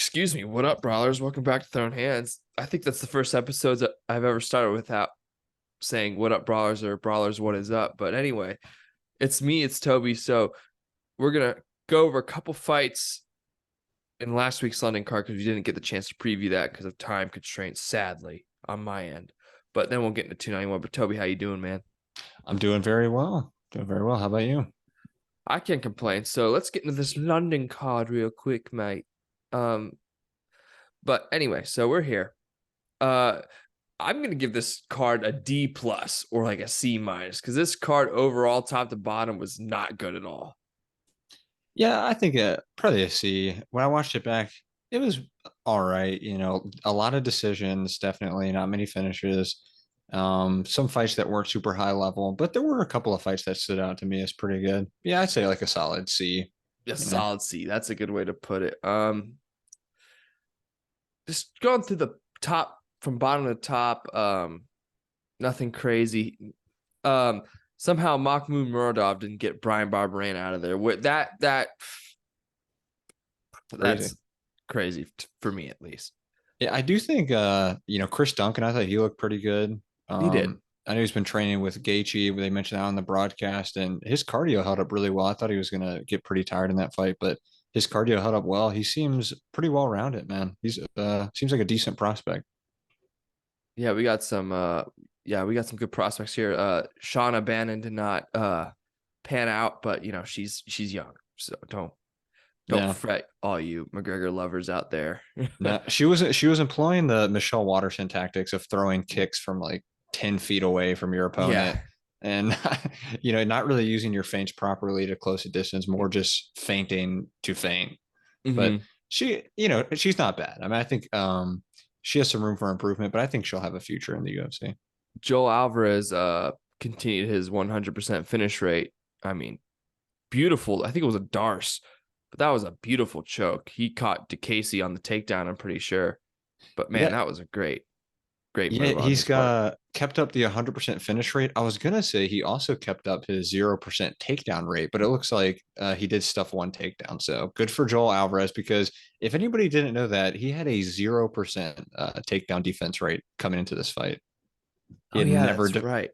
Excuse me. What up, brawlers? Welcome back to Throwing Hands. I think that's the first episode that I've ever started without saying what up, brawlers, or brawlers, what is up. But anyway, it's me, it's Toby. So we're going to go over a couple fights in last week's London card because we didn't get the chance to preview that because of time constraints, sadly, on my end. But then we'll get into 291. But Toby, how you doing, man? I'm doing very well. Doing very well. How about you? I can't complain. So let's get into this London card real quick, mate. But anyway, so we're here. I'm gonna give this card a D plus or like a C minus because this card overall, top to bottom, was not good at all. Yeah, I think probably a C. When I watched it back, it was all right. A lot of decisions, definitely not many finishes. Some fights that weren't super high level, but there were a couple of fights that stood out to me as pretty good. Yeah, I'd say like a solid C. A You know. solid C. That's a good way to put it. Just going through the top from bottom to top. Nothing crazy. Somehow Mahmoud Muradov didn't get Brian Barberena out of there. With that's Crazy. crazy for me at least. Yeah, I do think Chris Duncan, I thought he looked pretty good. He did. I know he's been training with Gaethje, they mentioned that on the broadcast, and his cardio held up really well. I thought he was gonna get pretty tired in that fight, but his cardio held up well. He seems pretty well rounded, man. He's seems like a decent prospect. Yeah, we got some good prospects here. Shauna Bannon did not pan out, but she's young. So don't Yeah. fret, all you McGregor lovers out there. No, she was employing the Michelle Waterson tactics of throwing kicks from like 10 feet away from your opponent Yeah. and not really using your feints properly to close a distance, more just feinting to feint. But Hmm. she's not bad. I mean, I think she has some room for improvement, but I think she'll have a future in the UFC. Joel Alvarez continued his 100% finish rate. I mean, beautiful. I think it was a Darce, but that was a beautiful choke. He caught DeCasey on the takedown, I'm pretty sure. But man, Yeah, that was a great yeah, move on he's his part. got kept up the 100% finish rate. I was gonna say he also kept up his 0% takedown rate, but it looks like he did stuff one takedown. So good for Joel Alvarez because if anybody didn't know that, he had a 0% takedown defense rate coming into this fight. He Oh had yeah, that's right.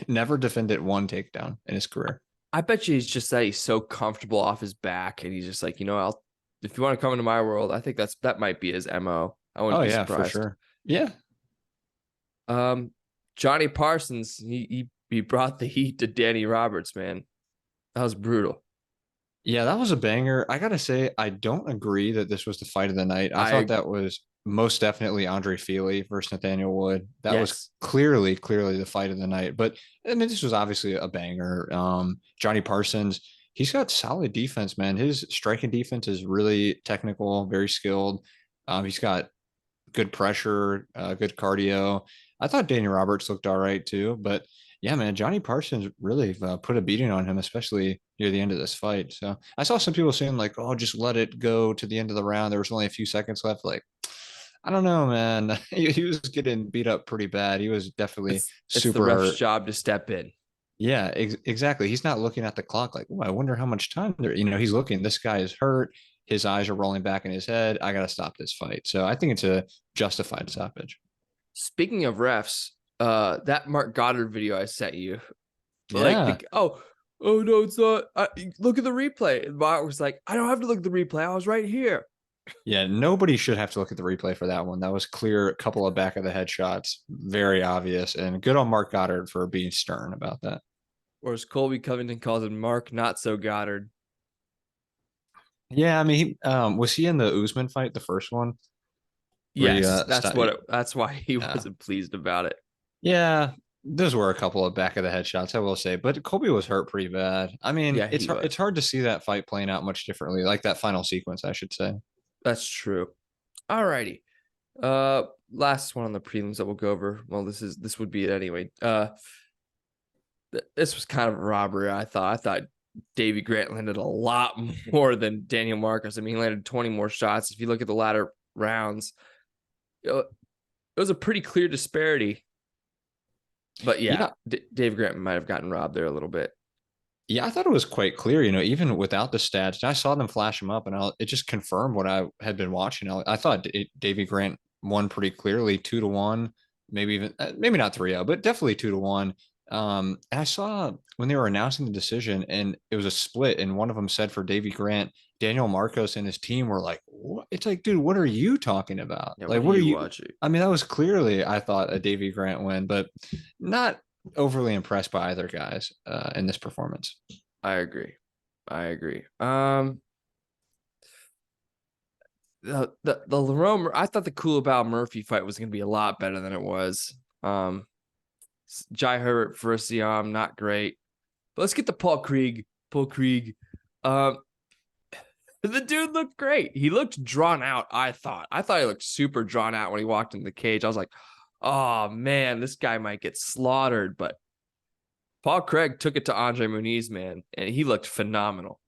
never defended one takedown in his career. I bet you he's just that he's so comfortable off his back, and he's just like, I'll if you want to come into my world, I think that might be his MO. I wouldn't Oh be yeah, for surprised. sure. Yeah, Um, Johnny Parsons, he brought the heat to Danny Roberts, man. That was brutal. yeah, that was a banger. I gotta say, I don't agree that this was the fight of the night. I thought I that was most definitely Andre Feely versus Nathaniel Wood. That was Yes. clearly the fight of the night. But I mean, this was obviously a banger. Johnny Parsons, he's got solid defense, man. His striking defense is really technical, very skilled. He's got good pressure, good cardio. I thought Daniel Roberts looked all right too, but yeah, man, Johnny Parsons really put a beating on him, especially near the end of this fight. So I saw some people saying like, "Oh, just let it go to the end of the round. There was only a few seconds left." Like, I don't know, man. He was getting beat up pretty bad. He was definitely It's the super ref's hurt. job to step in. Yeah, exactly. He's not looking at the clock like, "Oh, I wonder how much time there." He's looking. This guy is hurt. His eyes are rolling back in his head. I got to stop this fight. So I think it's a justified stoppage. Speaking of refs, that Mark Goddard video I sent you, like Yeah. oh no, it's not. Look at the replay. And Mark was like, I don't have to look at the replay. I was right here. Yeah, nobody should have to look at the replay for that one. That was clear, a couple of back of the head shots, very obvious, and good on Mark Goddard for being stern about that. Or as Colby Covington calls him, Mark Not So Goddard. Yeah, I mean, was he in the Usman fight, the first one, where he Yes, stopped? that's why he Yeah, wasn't pleased about it. yeah, those were a couple of back of the head shots, I will say, but Colby was hurt pretty bad. I mean, Yeah, he was. it's hard to see that fight playing out much differently, like that final sequence, I should say. That's true. Alrighty. Last one on the prelims that we'll go over. Well, this would be it anyway. This was kind of a robbery. I thought Davy Grant landed a lot more than Daniel Marcos. I mean, he landed 20 more shots. If you look at the latter rounds, it was a pretty clear disparity. But yeah, Yeah, Dave Grant might have gotten robbed there a little bit. Yeah, I thought it was quite clear, even without the stats. I saw them flash them up, and it just confirmed what I had been watching. I thought Davy Grant won pretty clearly, 2-1, maybe even maybe not 3-0, but definitely 2-1. And I saw when they were announcing the decision, and it was a split, and one of them said for Davy Grant, Daniel Marcos and his team were like, "What?" It's like, dude, what are you talking about? Yeah, Like, what are what are you you? watching? I mean, that was clearly, I thought, a Davy Grant win, but not overly impressed by either guys in this performance. I agree. I agree. The Lerone, I thought the Coolabal Murphy fight was going to be a lot better than it was. Jai Herbert versus Siam, not great. But let's get to Paul Krieg. Paul Krieg. Um, the dude looked great. He looked drawn out. I thought he looked super drawn out when he walked in the cage. I was like, oh man, this guy might get slaughtered. But Paul Craig took it to Andre Muniz, man, and he looked phenomenal.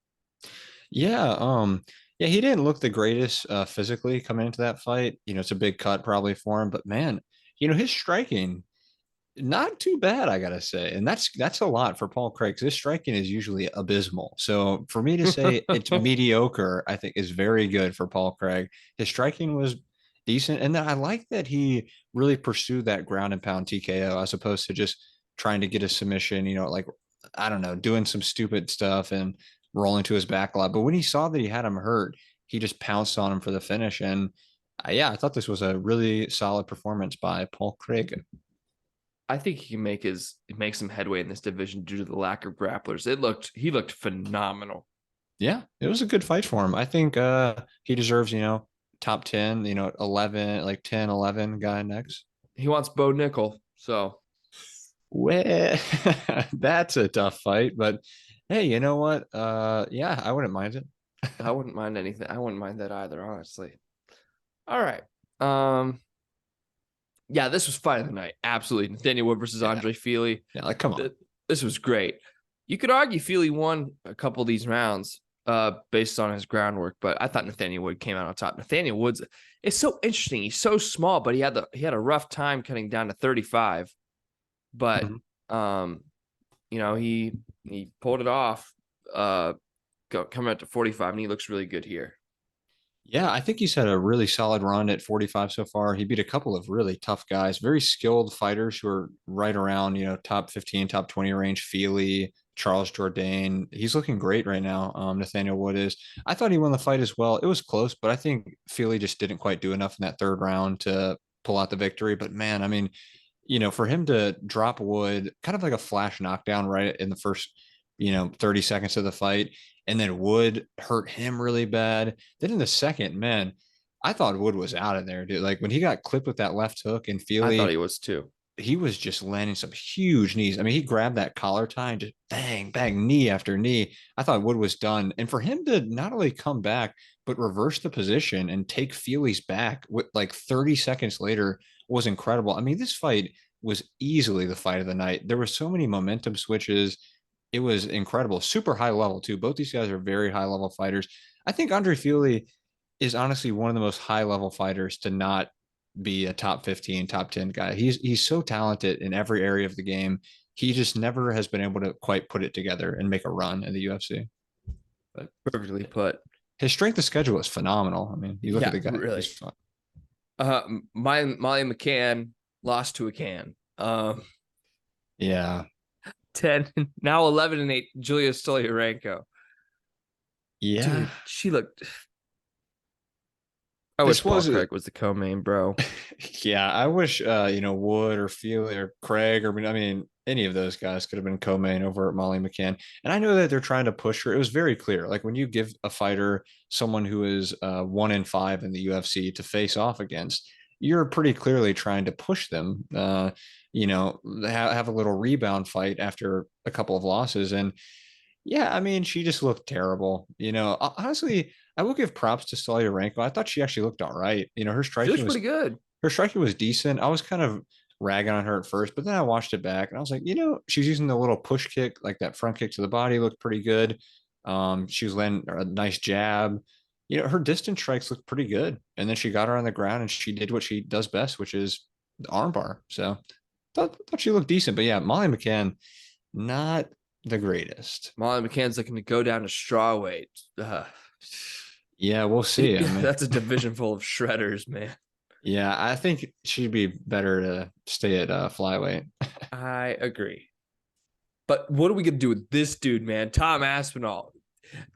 Yeah, he didn't look the greatest physically coming into that fight. It's a big cut probably for him, but man, his striking not too bad, I gotta say, and that's a lot for Paul Craig. His striking is usually abysmal, so for me to say it's mediocre, I think is very good for Paul Craig. His striking was decent, and then I like that he really pursued that ground and pound TKO as opposed to just trying to get a submission. Like I don't know, doing some stupid stuff and rolling to his back a lot. But when he saw that he had him hurt, he just pounced on him for the finish. And yeah, I thought this was a really solid performance by Paul Craig. I think he can make some headway in this division due to the lack of grapplers. He looked phenomenal. Yeah, it was a good fight for him. I think he deserves, top 10, 11, like 10, 11 guy next. He wants Bo Nickel, so Well, that's a tough fight, but hey, you know what? Yeah, I wouldn't mind it. I wouldn't mind anything. I wouldn't mind that either, honestly. All right. Um, yeah, this was fight of the night. Absolutely. Nathaniel Wood versus Yeah, Andre Feely. yeah, like come on. This was great. You could argue Feely won a couple of these rounds based on his groundwork, but I thought Nathaniel Wood came out on top. Nathaniel Woods, it's so interesting. He's so small, but he had a rough time cutting down to 35. But Mhm. he pulled it off coming up to 45, and he looks really good here. Yeah, I think he's had a really solid run at 45 so far. He beat a couple of really tough guys, very skilled fighters who are right around, top 15, top 20 range. Feely, Charles Jourdain. He's looking great right now. Nathaniel Wood is. I thought he won the fight as well. It was close, but I think Feely just didn't quite do enough in that third round to pull out the victory. But man, I mean, for him to drop Wood, kind of like a flash knockdown right in the first, 30 seconds of the fight, and then Wood hurt him really bad. Then in the second, man, I thought Wood was out of there, dude. Like when he got clipped with that left hook and I thought Feely, he was too. he was just landing some huge knees. I mean, he grabbed that collar tie and just bang, bang, knee after knee. I thought Wood was done. And for him to not only come back, but reverse the position and take Feely's back with like 30 seconds later was incredible. I mean, this fight was easily the fight of the night. There were so many momentum switches. It was incredible. Super high level, too. Both these guys are very high level fighters. I think Andre Feely is honestly one of the most high level fighters to not be a top 15, top 10 guy. He's so talented in every area of the game. He just never has been able to quite put it together and make a run in the UFC. But Perfectly put. his strength of schedule is phenomenal. I mean, you look at Yeah, the guy. really. He's fun. Molly McCann lost to a can. Yeah. 10 now 11-8. Julia Stolyarenko. Yeah. Dude, she looked. I This wish Paul was Craig was the co-main, bro. Yeah, I wish Wood or Feely or Craig or I mean any of those guys could have been co-main over at Molly McCann. And I know that they're trying to push her. It was very clear. Like when you give a fighter someone who is 1-5 in the UFC to face off against, you're pretty clearly trying to push them. Have a little rebound fight after a couple of losses. And yeah, I mean, she just looked terrible. Honestly, I will give props to Stolyarenko. I thought she actually looked all right. Her She striking looks was pretty good. her striking was decent. I was kind of ragging on her at first, but then I watched it back and I was like, she's using the little push kick, like that front kick to the body looked pretty good. She was landing a nice jab. Her distance strikes looked pretty good. And then she got her on the ground and she did what she does best, which is the armbar. So thought she looked decent. But yeah, Molly McCann, not the greatest. Molly McCann's looking to go down to strawweight. Yeah, we'll see. I mean, That's a division full of shredders, man. yeah, I think she'd be better to stay at flyweight. I agree. But what are we gonna do with this dude, man? Tom Aspinall.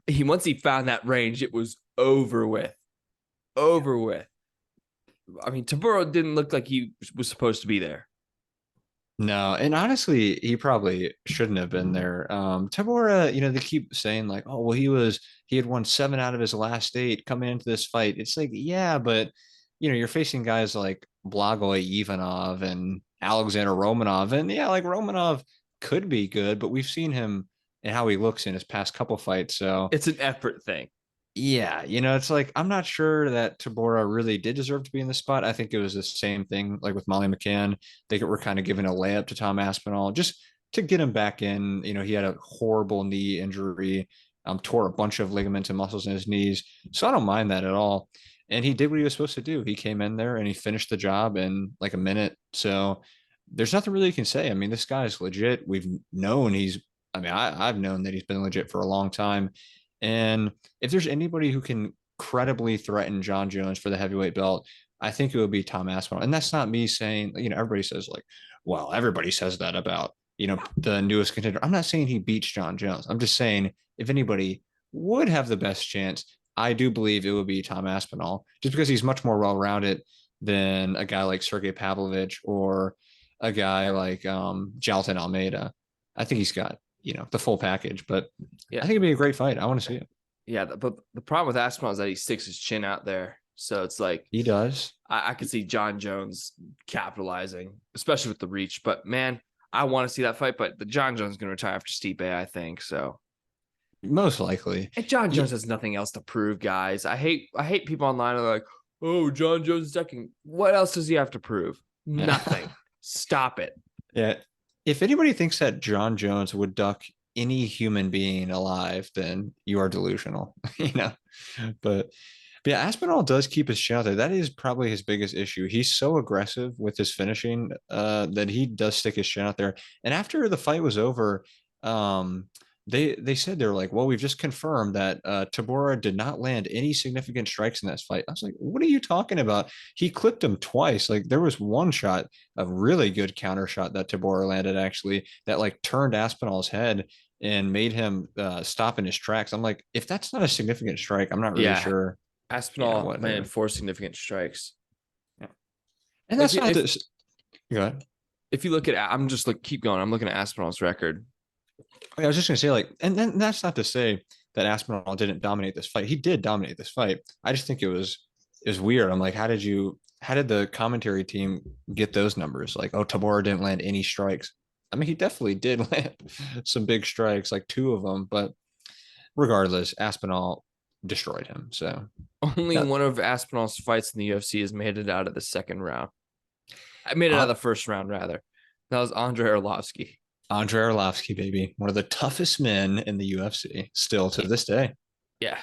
Once he found that range, it was over with. Over with. I mean, Taburo didn't look like he was supposed to be there. No, and honestly, he probably shouldn't have been there. Tabora, they keep saying like, oh, well, he had won 7 out of his last 8 coming into this fight. It's like, yeah, but you're facing guys like Blagoy Ivanov and Alexander Romanov, and yeah, like Romanov could be good, but we've seen him and how he looks in his past couple fights. So It's an effort thing. yeah, it's like I'm not sure that Tabora really did deserve to be in the spot. I think it was the same thing like with Molly McCann. They were kind of giving a layup to Tom Aspinall just to get him back in. He had a horrible knee injury, tore a bunch of ligaments and muscles in his knees. So I don't mind that at all. And he did what he was supposed to do. He came in there and he finished the job in like a minute. So there's nothing really you can say. I mean, this guy's legit. I've known that he's been legit for a long time. And if there's anybody who can credibly threaten John Jones for the heavyweight belt, I think it would be Tom Aspinall. And that's not me saying, everybody says like, well, everybody says that about, the newest contender. I'm not saying he beats John Jones. I'm just saying if anybody would have the best chance, I do believe it would be Tom Aspinall, just because he's much more well-rounded than a guy like Sergey Pavlovich or a guy like Jalton Almeida. I think he's got, the full package, but Yeah. I think it'd be a great fight. I want to see it. Yeah, but the problem with Aspinall is that he sticks his chin out there. So it's like He does. I could see John Jones capitalizing, especially with the reach. But man, I want to see that fight. But the John Jones is going to retire after Stipe, I think. So Most likely. and John Jones has nothing else to prove, guys. I hate people online are like, oh, John Jones is second. What else does he have to prove? Nothing. Stop it. Yeah. If anybody thinks that John Jones would duck any human being alive, then you are delusional, But yeah, Aspinall does keep his chin out there. That is probably his biggest issue. He's so aggressive with his finishing that he does stick his chin out there. And after the fight was over, they said they were like, well, we've just confirmed that Tabora did not land any significant strikes in this fight. I was like, what are you talking about? He clipped him twice. Like there was one shot, a really good counter shot that Tabora landed actually that like turned Aspinall's head and made him stop in his tracks. I'm like, if that's not a significant strike, I'm not really sure. Aspinall landed 4 significant strikes. Yeah. And that's not this. Go ahead. If you look at, I'm just like, keep going. I'm looking at Aspinall's record. I was just gonna say, like, and then that's not to say that Aspinall didn't dominate this fight. He did dominate this fight. I just think it was weird. I'm like, how did the commentary team get those numbers? Like, oh, Tabora didn't land any strikes. I mean, he definitely did land some big strikes, like 2 of them, but regardless, Aspinall destroyed him. So only one of Aspinall's fights in the UFC has made it out of the second round. I made it out of the first round, rather. That was Andrei Arlovsky. Andrei Arlovsky, baby. One of the toughest men in the UFC still to this day. Yeah.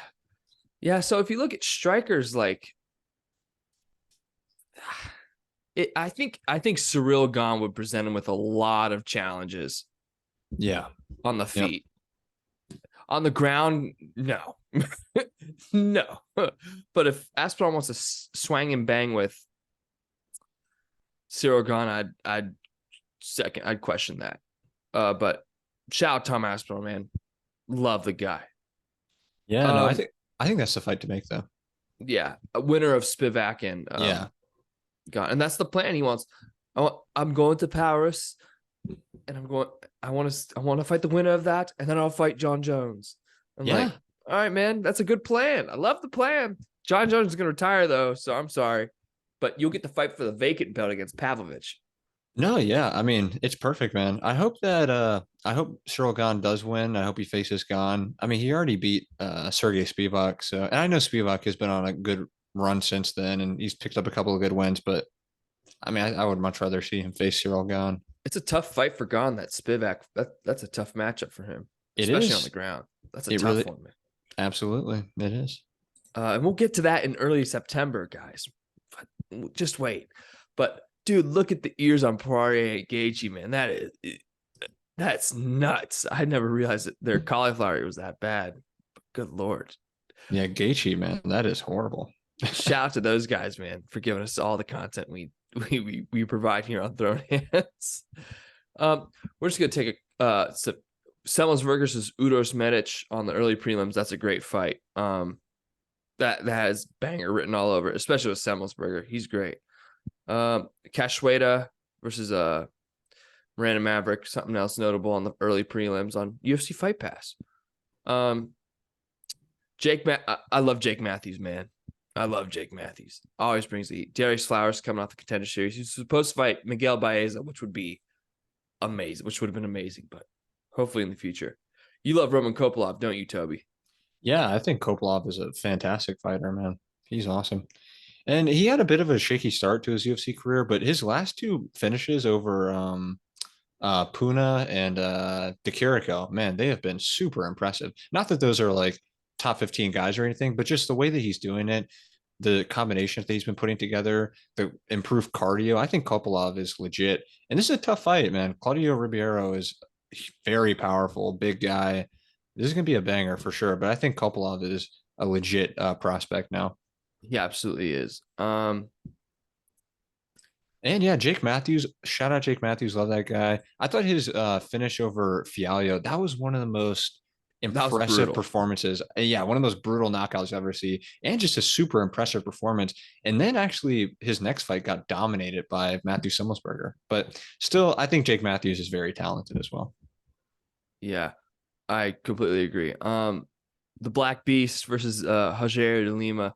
Yeah. So if you look at strikers, like I think Cyril Gane would present him with a lot of challenges. Yeah. On the feet. Yep. On the ground, no. No. But if Aspinall wants to swang and bang with Cyril Gane, I'd question that. But shout out Tom Aspinall, man. Love the guy. Yeah, no, I think that's the fight to make, though. Yeah, a winner of Spivak and Gane, and that's the plan. He wants. I'm going to Paris, and I want to fight the winner of that, and then I'll fight John Jones. I'm like, all right, man, that's a good plan. I love the plan. John Jones is going to retire though, so I'm sorry, but you'll get to fight for the vacant belt against Pavlovich. No, yeah. I mean, it's perfect, man. I hope Cyril Gane does win. I hope he faces Gane. I mean, he already beat Sergey Spivak, so and I know Spivak has been on a good run since then, and he's picked up a couple of good wins, but I mean, I would much rather see him face Cyril Gane. It's a tough fight for Gane, that Spivak. That's a tough matchup for him. Especially on the ground. That's a tough one, man. Absolutely. It is. And we'll get to that in early September, guys. Just wait. But dude, look at the ears on Poirier and Gaethje, man. That is That's nuts. I never realized that their cauliflower was that bad. Good Lord. Yeah, Gaethje, man, that is horrible. Shout out to those guys, man, for giving us all the content we provide here on Thrown Hands. We're just gonna take so Semelsberger versus Udos Medic on the early prelims. That's a great fight. That has banger written all over it, especially with Semelsberger. He's great. Cachoeira versus Miranda Maverick, something else notable on the early prelims on UFC Fight Pass. I love Jake Matthews, man. I love Jake Matthews. Always brings the heat. Darius Flowers coming off the Contender Series. He's supposed to fight Miguel Baeza, which would be amazing, which would have been amazing, but hopefully in the future. You love Roman Kopilov, don't you, Toby? Yeah, I think Kopilov is a fantastic fighter, man. He's awesome. And he had a bit of a shaky start to his UFC career, but his last two finishes over Puna and DeCirico, man, they have been super impressive. Not that those are like top 15 guys or anything, but just the way that he's doing it, the combinations that he's been putting together, the improved cardio. I think Kopilov is legit. And this is a tough fight, man. Claudio Ribeiro is very powerful, big guy. This is going to be a banger for sure, but I think Kopilov is a legit prospect now. He absolutely is. And yeah, Jake Matthews, shout out Jake Matthews, love that guy. I thought his finish over Fialho, that was one of the most That was impressive brutal. performances. Yeah, one of those brutal knockouts you ever see, and just a super impressive performance. And then actually his next fight got dominated by Matthew Simmelsberger. But still, I think Jake Matthews is very talented as well. Yeah, I completely agree. The Black Beast versus Rogerio de Lima.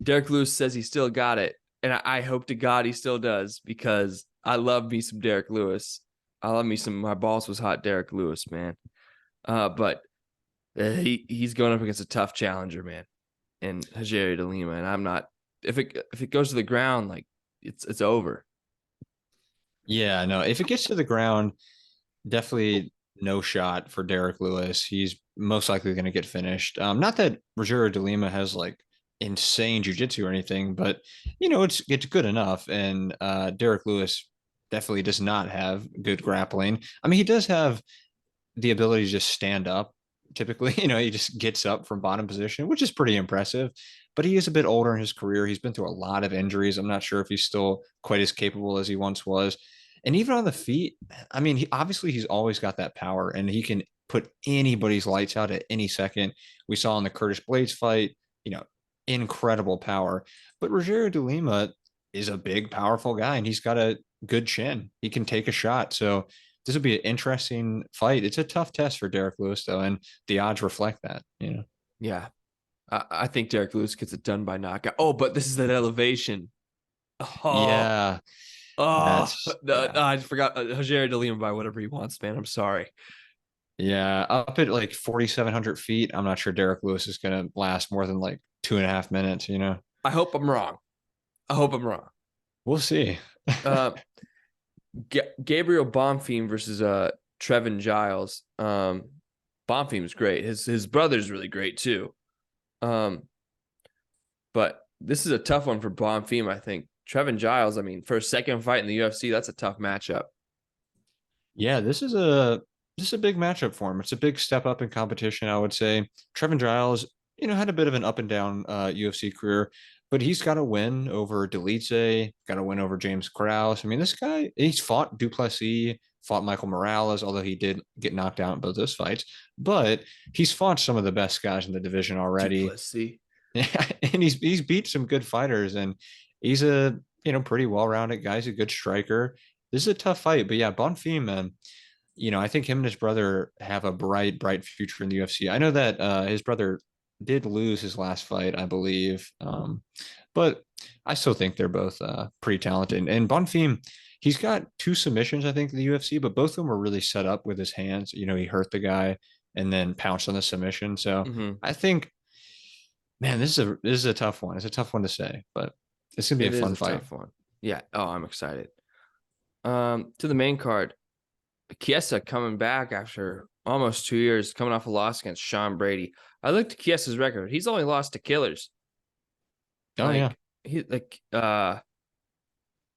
Derek Lewis says he still got it, and I hope to God he still does, because I love me some Derek Lewis. I love me some my balls was hot Derek Lewis, man. But he's going up against a tough challenger, man, and Rogerio de Lima, and I'm not. If it goes to the ground, like it's over. Yeah, no, if it gets to the ground, definitely no shot for Derek Lewis. He's most likely going to get finished. Not that Rogerio de Lima has like insane jujitsu or anything, but it's good enough. And Derek Lewis definitely does not have good grappling. I mean, he does have the ability to just stand up. Typically, he just gets up from bottom position, which is pretty impressive. But he is a bit older in his career. He's been through a lot of injuries. I'm not sure if he's still quite as capable as he once was. And even on the feet, I mean, he's always got that power, and he can put anybody's lights out at any second. We saw in the Curtis Blades fight, you know, incredible power. But Rogerio de Lima is a big, powerful guy, and he's got a good chin. He can take a shot. So this will be an interesting fight. It's a tough test for Derek Lewis, though, and the odds reflect that. Yeah, I think Derek Lewis gets it done by knockout. Oh, but this is that elevation. Oh, Yeah, oh, that's no, yeah. I forgot Rogerio de Lima by whatever he wants, man. I'm sorry. Yeah, up at like 4,700 feet, I'm not sure Derek Lewis is going to last more than like 2.5 minutes. I hope I'm wrong. I hope I'm wrong. We'll see. Uh, Gabriel Bonfim versus Trevin Giles. Bonfim's great. His brother's really great too. But this is a tough one for Bonfim, I think. Trevin Giles, I mean, for a second fight in the UFC, that's a tough matchup. Yeah, this is a big matchup for him. It's a big step up in competition, I would say. Trevin Giles, had a bit of an up and down UFC career, but he's got a win over Delice, got a win over James Krause. I mean, this guy, he's fought Duplessis, fought Michael Morales, although he did get knocked out in both those fights. But he's fought some of the best guys in the division already. Duplessis. And he's beat some good fighters, and he's a pretty well-rounded guy. He's a good striker. This is a tough fight, but yeah, Bonfim, man, I think him and his brother have a bright future in the UFC. I know that his brother did lose his last fight, I believe, but I still think they're both pretty talented. And Bonfim, he's got two submissions, I think, in the UFC, but both of them were really set up with his hands. He hurt the guy and then pounced on the submission. So Mm-hmm. I think, man, this is a tough one. It's a tough one to say, but it's gonna be a It is fun a fight. tough one. Yeah. Oh, I'm excited. To the main card, Chiesa coming back after almost 2 years, coming off a loss against Sean Brady. I looked at Chiesa's record. He's only lost to killers. Oh yeah.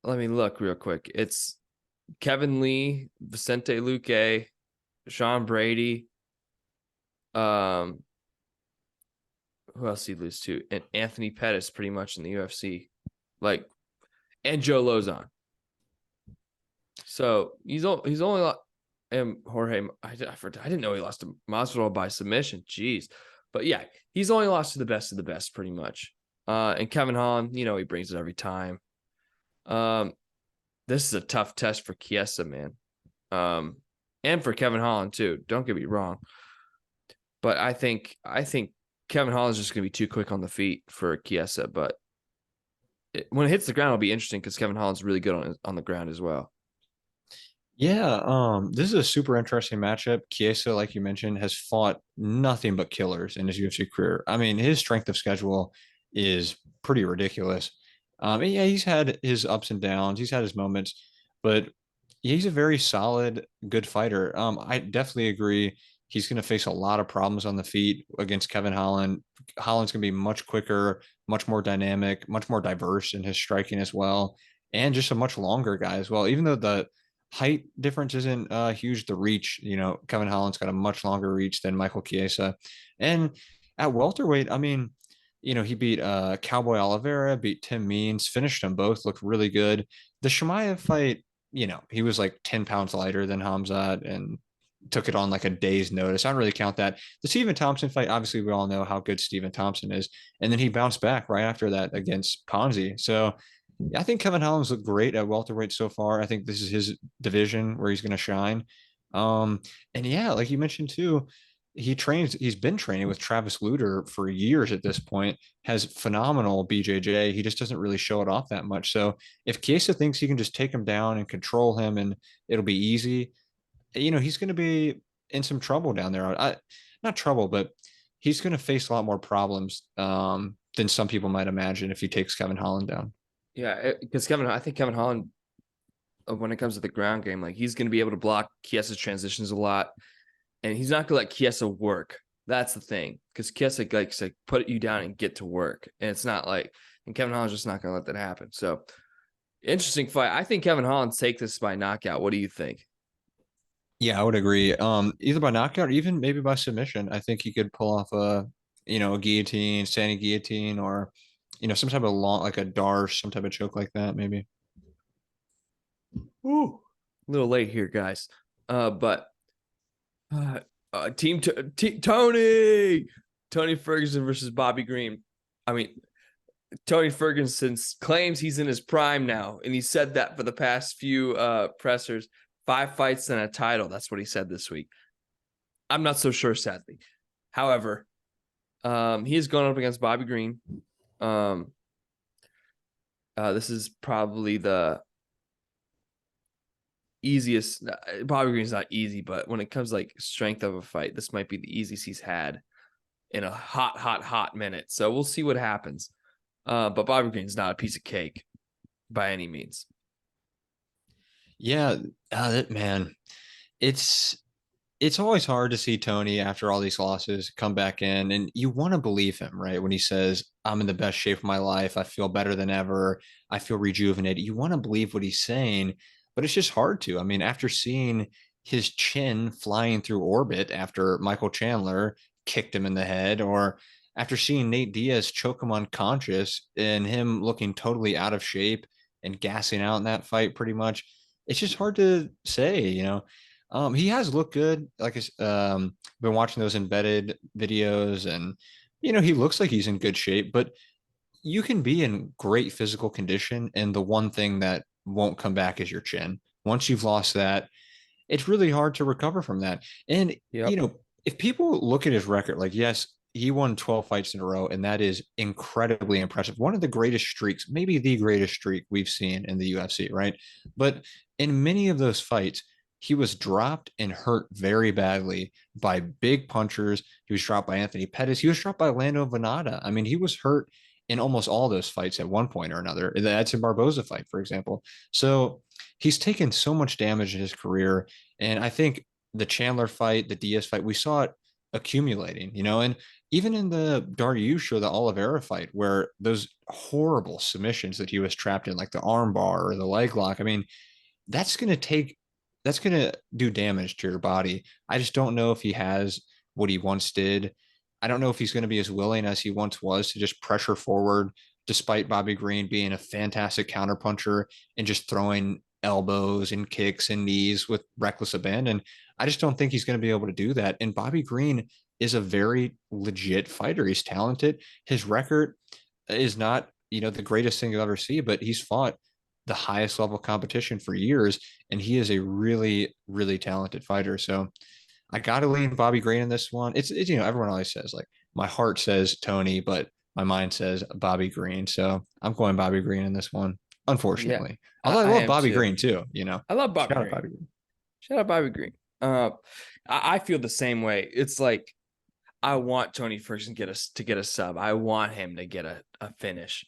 Let me look real quick. It's Kevin Lee, Vicente Luque, Sean Brady. Um, who else did he lose to? And Anthony Pettis, pretty much in the UFC, like, and Joe Lozon. So he's only and Jorge. I didn't know he lost to Masvidal by submission. Jeez, but yeah, he's only lost to the best of the best, pretty much. And Kevin Holland, he brings it every time. Um, this is a tough test for Chiesa, man. And for Kevin Holland too. Don't get me wrong, but I think Kevin Holland's just gonna be too quick on the feet for Chiesa. But when it hits the ground, it'll be interesting because Kevin Holland's really good on the ground as well. Yeah, this is a super interesting matchup. Chiesa, like you mentioned, has fought nothing but killers in his UFC career. I mean, his strength of schedule is pretty ridiculous. And yeah, he's had his ups and downs, he's had his moments, but he's a very solid, good fighter. I definitely agree. He's going to face a lot of problems on the feet against Kevin Holland. Holland's going to be much quicker, much more dynamic, much more diverse in his striking as well, and just a much longer guy as well. Even though the height difference isn't huge, the reach, Kevin Holland's got a much longer reach than Michael Chiesa. And at welterweight, I mean, he beat Cowboy Oliveira, beat Tim Means, finished them both, looked really good. The Chimaev fight, he was like 10 pounds lighter than Hamzat and took it on like a day's notice. I don't really count that. The Stephen Thompson fight, obviously, we all know how good Stephen Thompson is. And then he bounced back right after that against Ponzi. So yeah, I think Kevin Holland's looked great at welterweight so far. I think this is his division where he's going to shine. Um, and yeah, like you mentioned too, he's been training with Travis Luter for years at this point, has phenomenal BJJ. He just doesn't really show it off that much. So if Chiesa thinks he can just take him down and control him and it'll be easy, he's going to be in some trouble down there. Not trouble, but he's going to face a lot more problems than some people might imagine if he takes Kevin Holland down. Yeah, because I think Kevin Holland, when it comes to the ground game, like he's going to be able to block Chiesa's transitions a lot, and he's not going to let Chiesa work. That's the thing, because Chiesa likes to put you down and get to work, and it's not like, and Kevin Holland's just not going to let that happen. So, interesting fight. I think Kevin Holland take this by knockout. What do you think? Yeah, I would agree. Either by knockout or even maybe by submission. I think he could pull off a guillotine, standing guillotine, or some type of long, like a Darce, some type of choke like that, maybe. Ooh, a little late here, guys. But Tony Ferguson versus Bobby Green. I mean, Tony Ferguson claims he's in his prime now, and he said that for the past few pressers. 5 fights and a title. That's what he said this week. I'm not so sure, sadly. However, he has gone up against Bobby Green. This is probably the easiest. Bobby Green's not easy, but when it comes like strength of a fight, this might be the easiest he's had in a hot minute. So we'll see what happens. But Bobby Green's not a piece of cake by any means. Yeah, that man, it's it's always hard to see Tony after all these losses come back in, and you want to believe him, right? When he says, "I'm in the best shape of my life, I feel better than ever, I feel rejuvenated." You want to believe what he's saying, but it's just hard to. I mean, after seeing his chin flying through orbit after Michael Chandler kicked him in the head, or after seeing Nate Diaz choke him unconscious and him looking totally out of shape and gassing out in that fight, pretty much it's just hard to say. He has looked good. Like been watching those embedded videos, and he looks like he's in good shape. But you can be in great physical condition, and the one thing that won't come back is your chin. Once you've lost that, it's really hard to recover from that. And Yep. if people look at his record, like yes, he won 12 fights in a row, and that is incredibly impressive. One of the greatest streaks, maybe the greatest streak we've seen in the UFC, right? But in many of those fights, he was dropped and hurt very badly by big punchers. He was dropped by Anthony Pettis. He was dropped by Lando Venata. I mean, he was hurt in almost all those fights at one point or another. The Edson Barboza fight, for example. So he's taken so much damage in his career. And I think the Chandler fight, the Diaz fight, we saw it accumulating, and even in the Dariush show, the Oliveira fight, where those horrible submissions that he was trapped in, like the arm bar or the leg lock, I mean, that's going to take that's going to do damage to your body. I just don't know if he has what he once did. I don't know if he's going to be as willing as he once was to just pressure forward, despite Bobby Green being a fantastic counterpuncher and just throwing elbows and kicks and knees with reckless abandon. I just don't think he's going to be able to do that. And Bobby Green is a very legit fighter. He's talented. His record is not, the greatest thing you'll ever see, but he's fought the highest level competition for years, and he is a really, really talented fighter. So I got to lean Bobby Green in this one. It's everyone always says like my heart says Tony, but my mind says Bobby Green. So I'm going Bobby Green in this one, Yeah, unfortunately. I, Although I I love am Bobby too. Green too. I love Bobby Shout out Green. Bobby Green. Shout out Bobby Green. I feel the same way. It's like I want Tony Ferguson to get a sub. I want him to get a finish.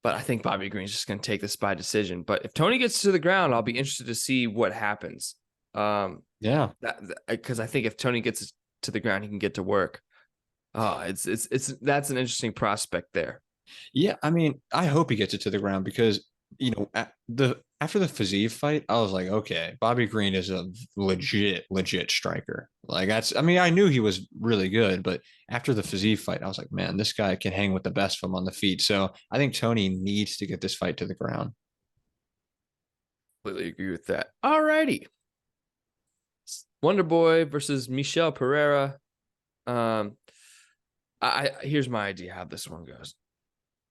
But I think Bobby Green's just going to take this by decision. But if Tony gets to the ground, I'll be interested to see what happens. Yeah. Because I think if Tony gets to the ground, he can get to work. It's that's an interesting prospect there. Yeah, I mean, I hope he gets it to the ground because after the Fiziev fight, I was like, okay, Bobby Green is a legit striker. Like that's, I mean, I knew he was really good, but after the Fiziev fight, I was like, man, this guy can hang with the best of them on the feet. So I think Tony needs to get this fight to the ground. Completely agree with that. All righty. Wonder Boy versus Michel Pereira. Um, I here's my idea how this one goes.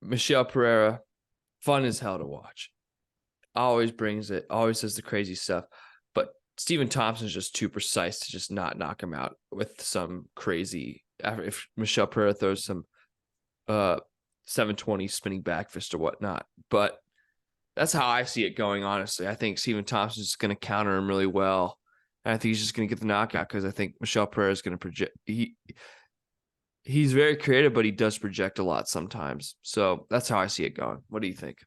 Michel Pereira, fun as hell to watch. Always brings it, always says the crazy stuff. But Stephen Thompson's just too precise to just not knock him out with some crazy. If Michel Pereira throws some 720 spinning back fist or whatnot. But that's how I see it going, honestly. I think Stephen Thompson's just going to counter him really well. And I think he's just going to get the knockout because I think Michel Pereira is going to project. He's very creative, but he does project a lot sometimes. So that's how I see it going. What do you think?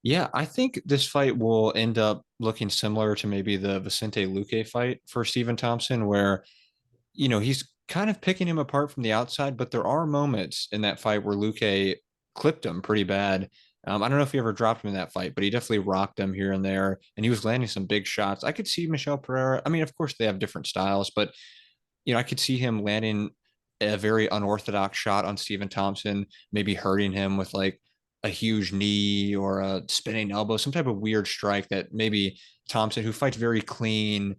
Yeah, I think this fight will end up looking similar to maybe the Vicente Luque fight for Stephen Thompson, where he's kind of picking him apart from the outside, but there are moments in that fight where Luque clipped him pretty bad. I don't know if he ever dropped him in that fight, but he definitely rocked him here and there, and he was landing some big shots. I could see Michel Pereira. I mean, of course, they have different styles, but I could see him landing a very unorthodox shot on Stephen Thompson, maybe hurting him with like a huge knee or a spinning elbow, some type of weird strike that maybe Thompson, who fights very clean,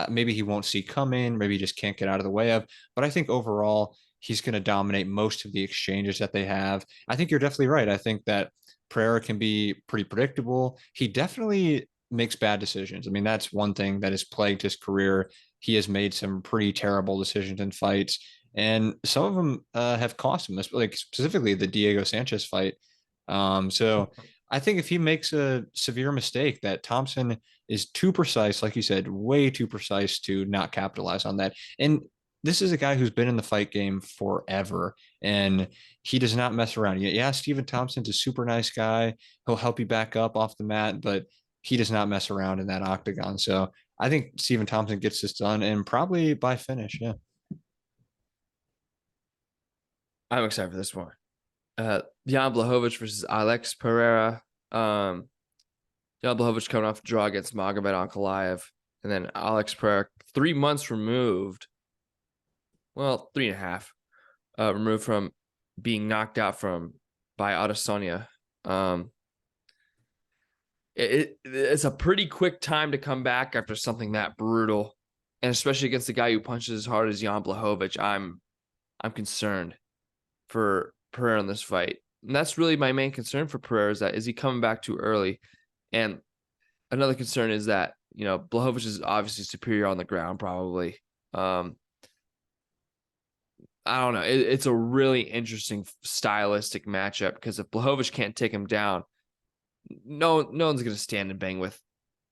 maybe he won't see coming, maybe he just can't get out of the way of. But I think overall, he's going to dominate most of the exchanges that they have. I think you're definitely right. I think that Pereira can be pretty predictable. He definitely makes bad decisions. I mean, that's one thing that has plagued his career. He has made some pretty terrible decisions in fights, and some of them have cost him. Like specifically the Diego Sanchez fight. So I think if he makes a severe mistake, that Thompson is too precise, like you said, way too precise to not capitalize on that. And this is a guy who's been in the fight game forever, and he does not mess around. Yeah, Stephen Thompson's a super nice guy. He'll help you back up off the mat, but he does not mess around in that octagon. So I think Stephen Thompson gets this done and probably by finish. Yeah. I'm excited for this one. Jan Blachowicz versus Alex Pereira. Jan Blachowicz coming off a draw against Magomed Ankalaev. And then Alex Pereira, 3 months removed. Well, 3.5 removed from being knocked out by Adesanya. It's a pretty quick time to come back after something that brutal, and especially against the guy who punches as hard as Jan Blachowicz. I'm concerned for Pereira in this fight, and that's really my main concern for Pereira is he coming back too early, and another concern is that Blachowicz is obviously superior on the ground, probably. I don't know. It's a really interesting stylistic matchup because if Blachowicz can't take him down, no one's going to stand and bang with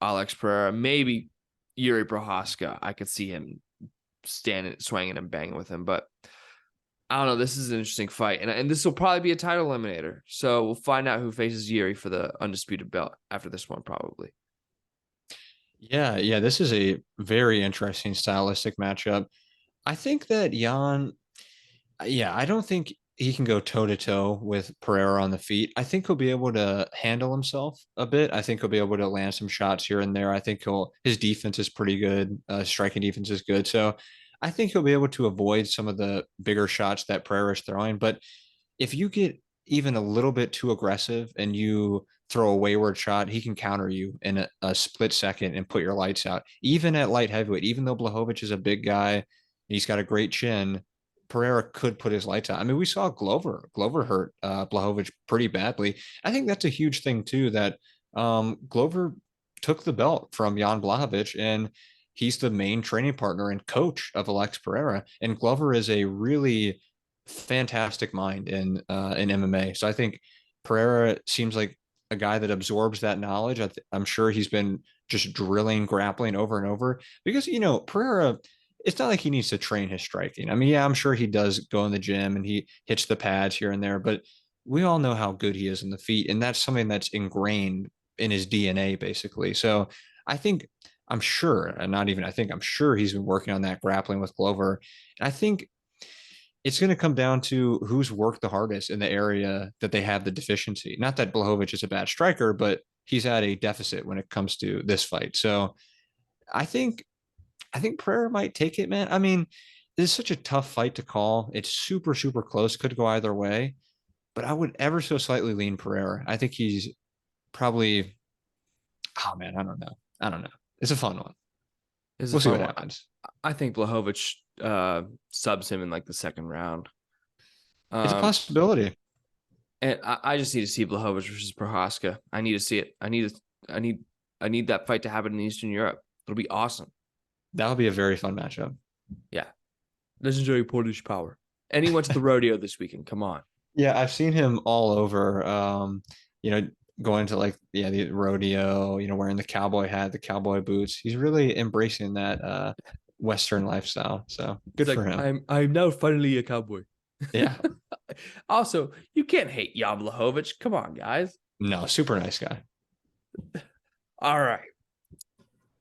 Alex Pereira. Maybe Yuri Prohaska. I could see him standing, swinging, and banging with him. But I don't know. This is an interesting fight. And this will probably be a title eliminator. So we'll find out who faces Yuri for the undisputed belt after this one, probably. Yeah. This is a very interesting stylistic matchup. I think that Jan, yeah, I don't think he can go toe to toe with Pereira on the feet. I think he'll be able to handle himself a bit. I think he'll be able to land some shots here and there. I think his defense is pretty good. Striking defense is good. So I think he'll be able to avoid some of the bigger shots that Pereira is throwing. But if you get even a little bit too aggressive and you throw a wayward shot, he can counter you in a split second and put your lights out. Even at light heavyweight, even though Blachowicz is a big guy, he's got a great chin. Pereira could put his lights out. I mean, we saw Glover. Glover hurt Blachowicz pretty badly. I think that's a huge thing too. That Glover took the belt from Jan Blachowicz, and he's the main training partner and coach of Alex Pereira. And Glover is a really fantastic mind in MMA. So I think Pereira seems like a guy that absorbs that knowledge. I'm sure he's been just drilling grappling over and over because Pereira. It's not like he needs to train his striking. I mean, yeah, I'm sure he does go in the gym and he hits the pads here and there, but we all know how good he is in the feet, and that's something that's ingrained in his DNA, basically. So I think I'm sure, and not even I think I'm sure he's been working on that grappling with Glover. And I think it's going to come down to who's worked the hardest in the area that they have the deficiency. Not that Blachowicz is a bad striker, but he's at a deficit when it comes to this fight. So I think Pereira might take it, man. I mean, this is such a tough fight to call. It's super, super close. Could go either way, but I would ever so slightly lean Pereira. I think he's probably, oh man, I don't know. I don't know. It's a fun one. It's a We'll see fun what one. happens. I think Blachowicz subs him in like the second round. It's a Um, possibility. and I just need to see Blachowicz versus Prohaska. I need to see it. I need that fight to happen in Eastern Europe. It'll be awesome. That would be a very fun matchup. Yeah. Legendary Polish power. And he went to the rodeo this weekend. Come on. Yeah, I've seen him all over. You know, going to like the rodeo, wearing the cowboy hat, the cowboy boots. He's really embracing that Western lifestyle. So He's good like, for him. I'm now finally a cowboy. Yeah. Also, you can't hate Jan Blachowicz. Come on, guys. No, super nice guy. All right.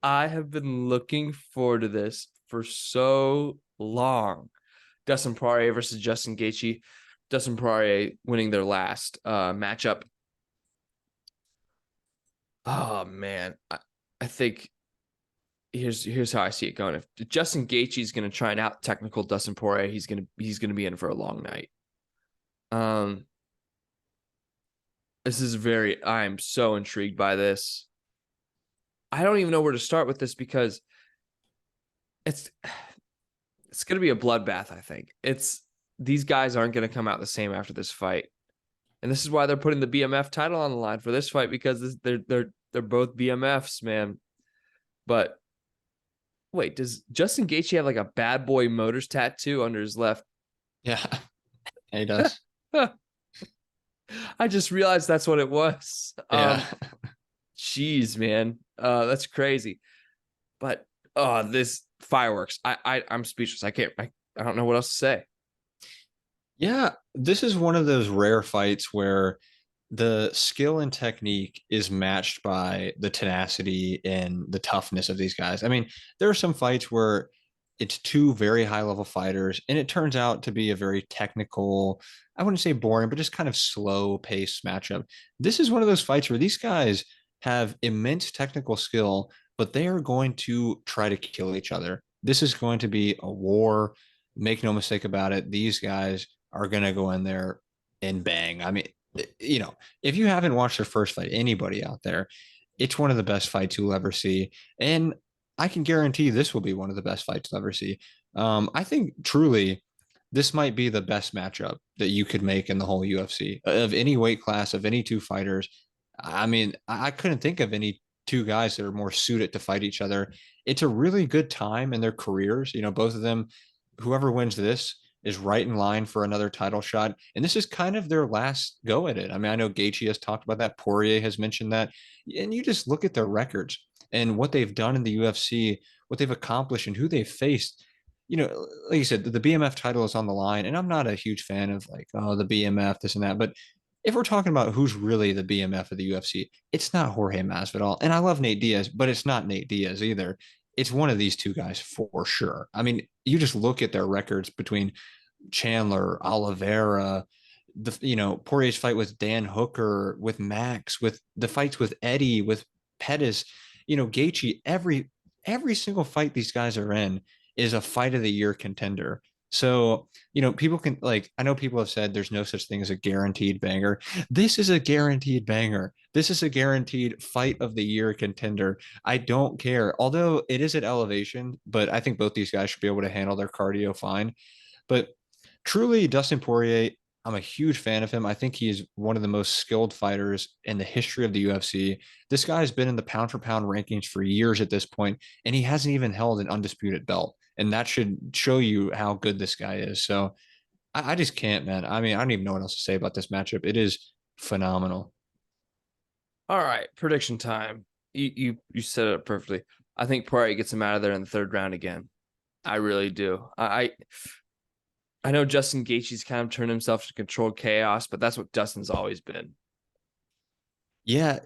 I have been looking forward to this for so long. Dustin Poirier versus Justin Gaethje. Dustin Poirier winning their last matchup. Oh man, I think here's how I see it going. If Justin Gaethje is going to try and out technical Dustin Poirier, he's gonna be in for a long night. This is I'm so intrigued by this. I don't even know where to start with this because it's going to be a bloodbath. I think these guys aren't going to come out the same after this fight, and this is why they're putting the BMF title on the line for this fight because they're both BMFs, man. But wait, does Justin Gaethje have like a Bad Boy Motors tattoo under his left? Yeah, he does. I just realized that's what it was. Yeah. Jeez, man. That's crazy. But this fireworks. I'm speechless. I don't know what else to say. Yeah, this is one of those rare fights where the skill and technique is matched by the tenacity and the toughness of these guys. I mean, there are some fights where it's two very high level fighters and it turns out to be a very technical, I wouldn't say boring, but just kind of slow paced matchup. This is one of those fights where these guys have immense technical skill, but they are going to try to kill each other. This is going to be a war. Make no mistake about it. These guys are going to go in there and bang. I mean, if you haven't watched their first fight, anybody out there, it's one of the best fights you'll ever see. And I can guarantee this will be one of the best fights you'll ever see. I think truly this might be the best matchup that you could make in the whole UFC of any weight class, of any two fighters. I mean, I couldn't think of any two guys that are more suited to fight each other. It's a really good time in their careers. Both of them, whoever wins this is right in line for another title shot. And this is kind of their last go at it. I mean, I know Gaethje has talked about that. Poirier has mentioned that. And you just look at their records and what they've done in the UFC, what they've accomplished and who they've faced. Like you said, the BMF title is on the line. And I'm not a huge fan of like, oh, the BMF, this and that. But if we're talking about who's really the BMF of the UFC, it's not Jorge Masvidal. And I love Nate Diaz, but it's not Nate Diaz either. It's one of these two guys for sure. I mean, you just look at their records between Chandler, Oliveira, Poirier's fight with Dan Hooker, with Max, with the fights with Eddie, with Pettis, Gaethje, every single fight these guys are in is a fight of the year contender. So, people can, like, I know people have said there's no such thing as a guaranteed banger. This is a guaranteed banger. This is a guaranteed fight of the year contender. I don't care. Although it is at elevation, but I think both these guys should be able to handle their cardio fine. But truly, Dustin Poirier, I'm a huge fan of him. I think he is one of the most skilled fighters in the history of the UFC. This guy has been in the pound for pound rankings for years at this point, and he hasn't even held an undisputed belt. And that should show you how good this guy is. So I just can't, man. I mean, I don't even know what else to say about this matchup. It is phenomenal. All right, prediction time. You said it perfectly. I think Poirier gets him out of there in the third round again. I really do. I know Justin Gaethje's kind of turned himself to controlled chaos, but that's what Dustin's always been. Yeah,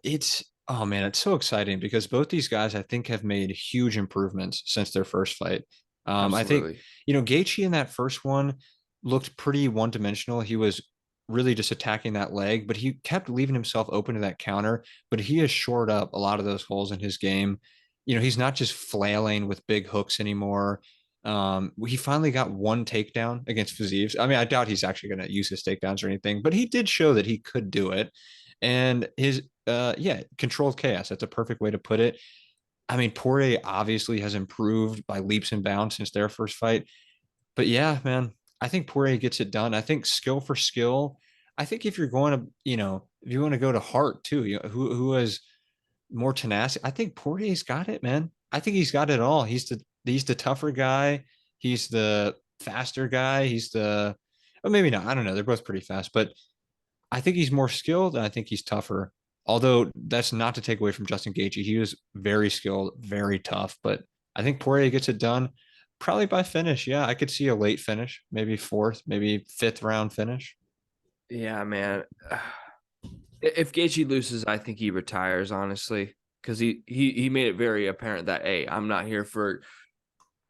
oh man, it's so exciting because both these guys I think have made huge improvements since their first fight. I think, Absolutely. Gaethje in that first one looked pretty one-dimensional. He was really just attacking that leg, but he kept leaving himself open to that counter. But he has shored up a lot of those holes in his game. He's not just flailing with big hooks anymore. He finally got one takedown against Fiziev. I mean, I doubt he's actually going to use his takedowns or anything, but he did show that he could do it. And his controlled chaos. That's a perfect way to put it. I mean, Poirier obviously has improved by leaps and bounds since their first fight. But yeah, man, I think Poirier gets it done. I think skill for skill. I think if you're going to, if you want to go to heart too, who has more tenacity, I think Poirier's got it, man. I think he's got it all. He's the tougher guy. He's the faster guy. Oh, maybe not. I don't know. They're both pretty fast, but I think he's more skilled and I think he's tougher. Although that's not to take away from Justin Gaethje. He was very skilled, very tough, but I think Poirier gets it done probably by finish. Yeah, I could see a late finish, maybe fourth, maybe fifth round finish. Yeah, man. If Gaethje loses, I think he retires, honestly, because he made it very apparent that, hey, I'm not here for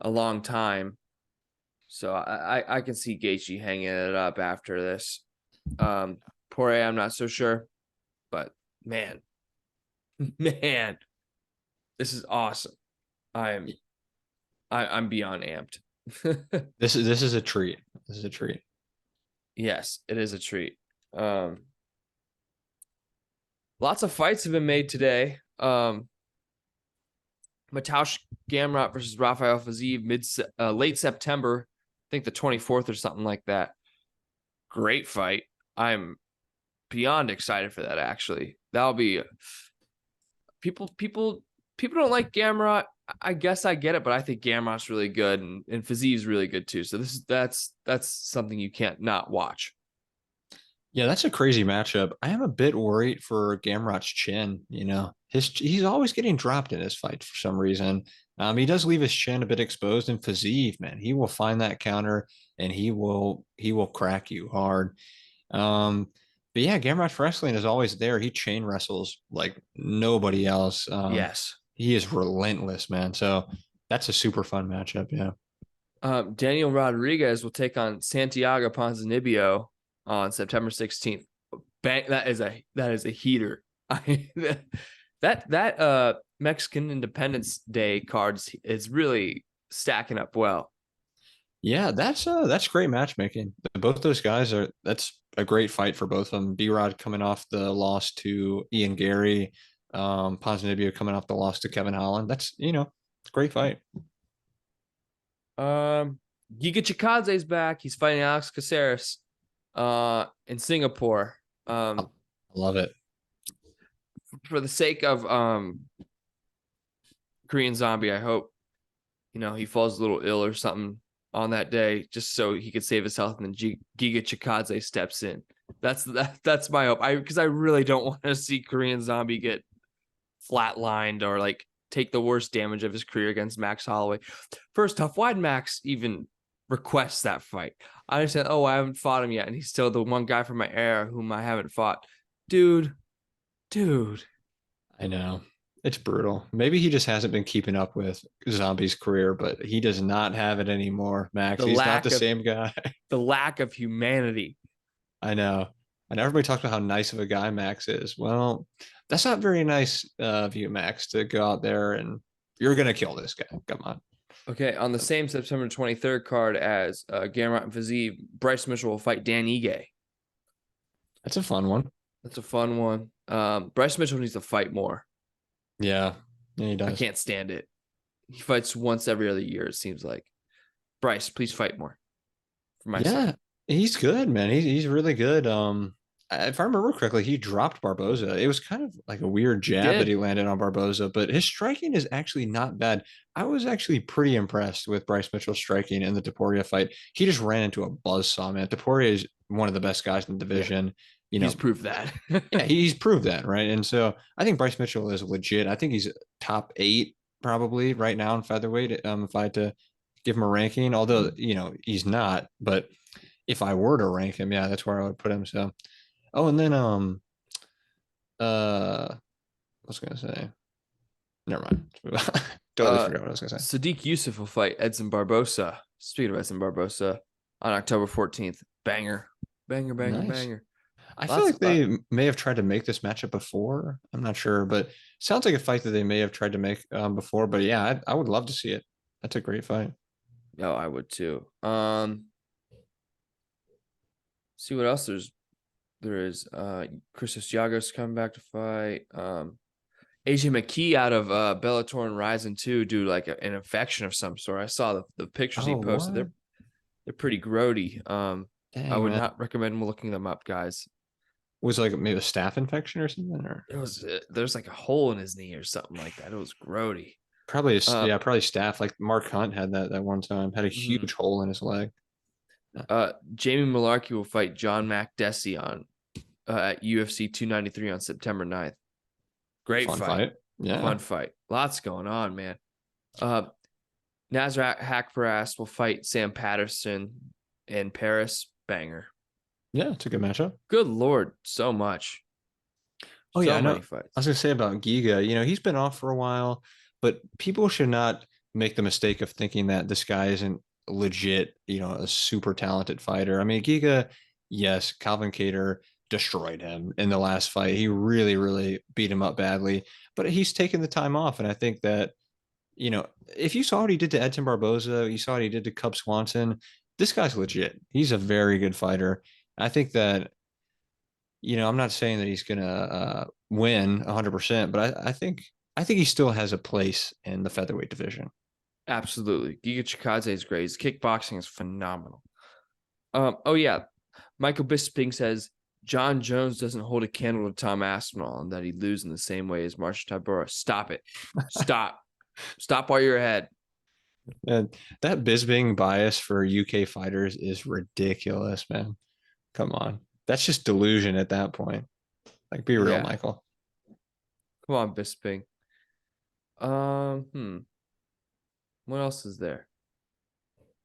a long time. So I can see Gaethje hanging it up after this. Poirier, I'm not so sure, but man, man, this is awesome. I'm beyond amped. This is a treat. This is a treat. Yes, it is a treat. Lots of fights have been made today. Mateusz Gamrot versus Rafael Fiziev late September, I think the 24th or something like that. Great fight. I'm beyond excited for that. Actually, that'll be people don't like Gamrot. I guess I get it, but I think Gamrot's really good and Fiziev's really good too. So that's something you can't not watch. Yeah, that's a crazy matchup. I am a bit worried for Gamrot's chin. He's always getting dropped in his fight for some reason. He does leave his chin a bit exposed, and Fiziev, man, he will find that counter and he will crack you hard. But yeah, Gamrot's wrestling is always there. He chain wrestles like nobody else. Yes. He is relentless, man. So that's a super fun matchup. Yeah. Daniel Rodriguez will take on Santiago Ponzinibbio on September 16th. Bang, that is a heater. That Mexican Independence Day cards is really stacking up well. Yeah, that's great matchmaking. Both those guys that's a great fight for both of them. B-Rod coming off the loss to Ian Gary, Ponzinibbio coming off the loss to Kevin Holland. That's it's a great fight. Giga Chikadze's back. He's fighting Alex Caceres in Singapore. I love it. For the sake of Korean Zombie, I hope he falls a little ill or something on that day, just so he could save his health, and then Giga Chikadze steps in. That's my hope. Because I really don't want to see Korean Zombie get flatlined or like take the worst damage of his career against Max Holloway. First off, why'd Max even request that fight? I understand, I haven't fought him yet, and he's still the one guy from my era whom I haven't fought. Dude. I know. It's brutal. Maybe he just hasn't been keeping up with Zombie's career, but he does not have it anymore, Max. The He's not the lack of same guy. the lack of humanity. I know. And everybody talks about how nice of a guy Max is. Well, that's not very nice of you, Max, to go out there and you're gonna kill this guy. Come on. Okay, on the same September 23rd card as Gamrot and Fiziev, Bryce Mitchell will fight Dan Ige. That's a fun one. That's a fun one. Bryce Mitchell needs to fight more. Yeah. Yeah, he I does. can't stand it. He fights once every other year, it seems like. Bryce, please fight more for my Yeah, son. he's good, man. He's really good. If I remember correctly, he dropped Barboza. It was kind of like a weird He jab that he did. landed on Barboza, but his striking is actually not bad. I was actually pretty impressed with Bryce Mitchell's striking in the Taporia fight. He just ran into a buzzsaw, man. Taporia is one of the best guys in the Yeah, division. You he's know, proved that. yeah, he's proved that, right? And so I think Bryce Mitchell is legit. I think he's top 8 probably right now in featherweight. If I had to give him a ranking, although he's not, but if I were to rank him, yeah, that's where I would put him. So, oh, and then what was I gonna say? Never mind. Totally forgot what I was gonna say. Sadiq Yusuf will fight Edson Barbosa. Speaking of Edson Barbosa, on October 14th. Banger. Banger, banger, Nice. banger. I feel Lots like of they may have tried to make this matchup before. I'm not sure, but sounds like a fight that they may have tried to make before. But yeah, I would love to see it. That's a great fight. Oh, I would too. See what else there is. Christos Giagos coming back to fight. AJ McKee out of Bellator and Ryzen 2 due to like an infection of some sort. I saw the pictures he Oh, posted. what? They're pretty grody. I Dang, would man. not recommend looking them up, guys. Was it like maybe a staph infection or something, or It was there's like a hole in his knee or something like that. It was grody. probably Um, yeah, probably staph. Like Mark Hunt had that one time. Had a mhm. huge hole in his leg. Jamie Malarkey will fight John Makdessi on at UFC 293 on September 9th. Great Fun fight. fight. Yeah. Fun fight. Lots going on, man. Nasrat Hakparas will fight Sam Patterson in Paris. Banger. Yeah, it's a good matchup. Good Lord, so much. Oh yeah, So I know. many I was fights. gonna say about Giga, he's been off for a while, but people should not make the mistake of thinking that this guy isn't legit, a super talented fighter. I mean, Giga, yes, Calvin Cater destroyed him in the last fight. He really, really beat him up badly, but he's taken the time off. And I think that, if you saw what he did to Edson Barboza, you saw what he did to Cub Swanson, this guy's legit. He's a very good fighter. I think that I'm not saying that he's gonna win 100%, but I think he still has a place in the featherweight division. Absolutely. Giga Chikadze is great. His kickboxing is phenomenal. Oh yeah. Michael Bisping says John Jones doesn't hold a candle to Tom Aspinall and that he'd lose in the same way as Marshall Tybura. Stop it. Stop. Stop while you're ahead. And that Bisbing bias for UK fighters is ridiculous, man. Come on, that's just delusion at that point. Like, be real, Yeah. Michael. Come on, Bisping. What else is there?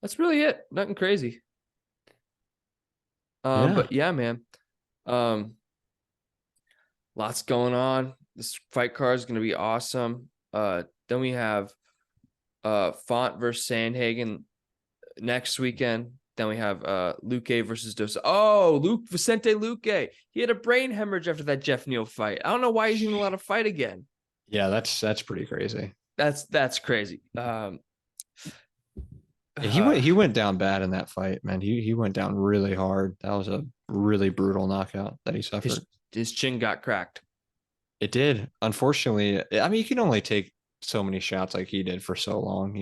That's really it. Nothing crazy. Yeah, But yeah, man. Lots going on. This fight card is gonna be awesome. Then we have Font versus Sandhagen next weekend. Then we have Luque versus Dos. Oh, Vicente Luque. He had a brain hemorrhage after that Jeff Neal fight. I don't know why he's even allowed to fight again. yeah, that's pretty crazy. That's crazy. He went down bad in that fight, man. He went down really hard. That was a really brutal knockout that he suffered. his chin got cracked. It did. Unfortunately, I mean, you can only take so many shots like he did for so long.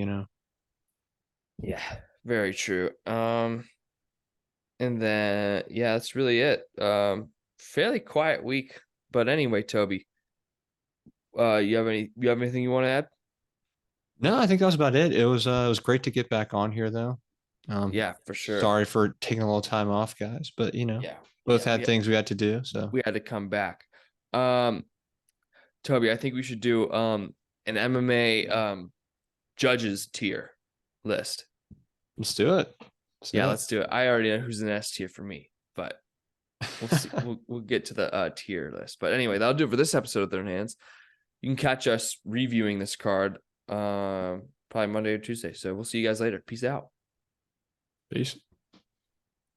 Yeah, very true. And then yeah, that's really it. Fairly quiet week. But anyway, Toby, you have anything you want to add? No, I think that was about it. It was great to get back on here though. Yeah, for sure. Sorry for taking a little time off, guys, but Yeah, both yeah, had things we had to do. So we had to come back. Toby, I think we should do an MMA judges tier list. let's do it. Let's do it. I already know who's an S tier for me, but we'll see. we'll get to the tier list. But anyway, that'll do it for this episode of Third Hands. you can catch us reviewing this card probably Monday or Tuesday. So we'll see you guys later. Peace out. Peace.